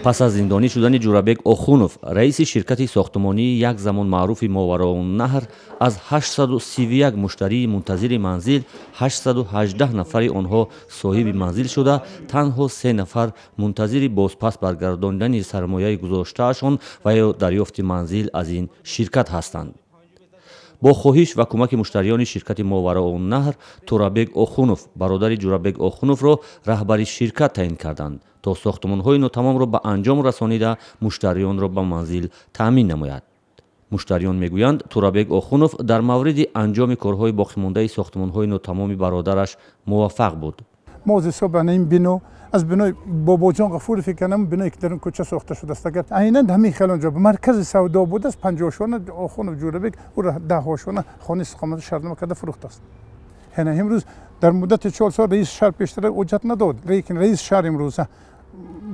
پس از زندانی شدن جورابک اوخونوف، رئیس شرکت ساختمانی یک زمان معروف ماوراءالنهر، از 831 مشتری منتظر منزل 818 نفر آنها صاحب منزل شده، تنها 3 نفر منتظر بازپس برگرداندن سرمایه گذاشتهشان و یا دریافت منزل از این شرکت هستند. با خواهش و کمک مشتریان شرکت ماوراءالنهر، تورابک اوخونوف برادر جورابک اوخونوف را رهبر شرکت تعیین کردند تا ساختمان‌های ناتمام را به انجام رسانیده مشتریان را به منزل تامین نماید. مشتریان میگویند تورابک اوخونوف در مورد انجام کارهای باقی مانده ساختمان‌های ناتمام برادرش موفق بود. ما از حساب این بنا از بنای بابا جان غفور فکر کنم بنایی که در این کوچه ساخته شده است، اگر عیناً همین خیلی اونجا مرکز سودا بود است، 50 شونه اوخونوف جورابک او را 10 شونه خانه استقامت شهرنامه کرده فروخته است. هنه امروز در مدت 4 سال رئیس شهر پیشتر اجرت نداد، لیکن رئیس شهر امروز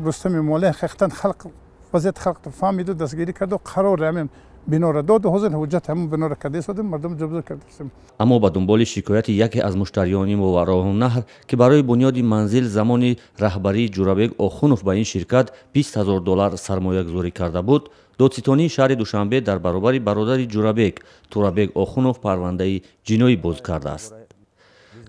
رستم مالک حقیقتا خلق وضعیت خلق فهمید و دستگیری کرد و قرار همین بنا را داد و حاضر حجت همون بنا را کرده است، مردم جبران کرده است. اما با دنبال شکایت یکی از مشتریان ماوراءالنهر که برای بنیاد منزل زمان رهبری جورابک اوخونوف به این شرکت $20,000 سرمایه گذاری کرده بود، دادستانی شهر دوشنبه در برابر برادر جورابک تورابک اوخونوف پرونده جنایی باز کرده است.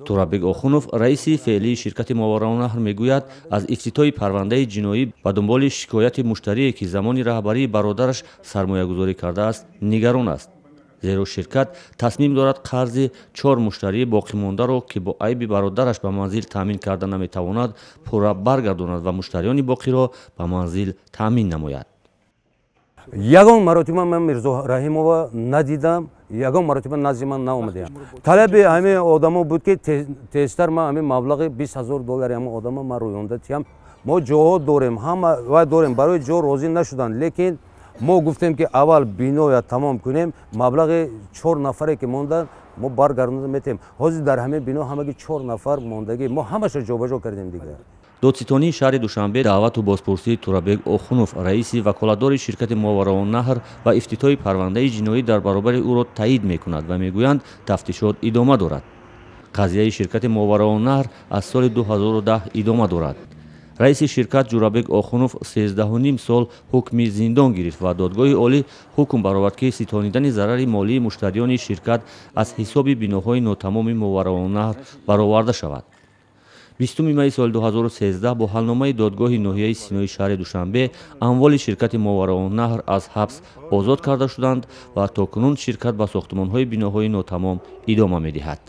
تورابک اوخونوف رئیس فعلی شرکت ماوراءالنهر میگوید از افتتاح پرونده جنایی به دنبال شکایت مشتری که زمان رهبری برادرش سرمایه گذاری کرده است نگران است، زیرا شرکت تصمیم دارد قرض 4 مشتری باقی مانده را که با عیب برادرش به منزل تامین کرده نمیتواند پورا برگرداند و مشتریان باقی را به منزل تامین نماید. یگان مرتبه من میرزا رحیمова ندیدم، یگان مرتبه نزد من نیامده. طلب همه آدما بود که تستر ما همه مبلغ $20,000 همه آدما ما رویونده تیم. ما جاها داریم، همه و داریم، برای جا راضی نشدن، لیکن ما گفتیم که اول بنا تمام کنیم، مبلغ 4 نفره که ماندن ما برگردونده میتیم. حاضر در همه بنا همه 4 نفر ماندگی ما همش جابجا کردیم دیگه. دادستانی شهر دوشنبه دعوت و بازپرسی تورابک اوخونوف رئیس وکالتدار شرکت ماوراءالنهر و افتتاح پرونده جنایی در برابر او را تایید میکند و میگویند تفتیشات ادامه دارد. قضیه شرکت ماوراءالنهر از سال 2010 ادامه دارد. رئیس شرکت جورابک اوخونوف 13.5 سال حکم زندان گرفت و دادگاه عالی حکم برآورد که ستانیدن ضرر مالی مشتریان شرکت از حساب بناهای ناتمام ماوراءالنهر برآورده شود. 20 می سال 2013 با حلنامه دادگاه ناحیه سینای شهر دوشنبه اموال شرکت ماوراءالنهر از حبس آزاد کرده شدند و تاکنون شرکت به ساختمان‌های بناهای ناتمام ادامه می‌دهد.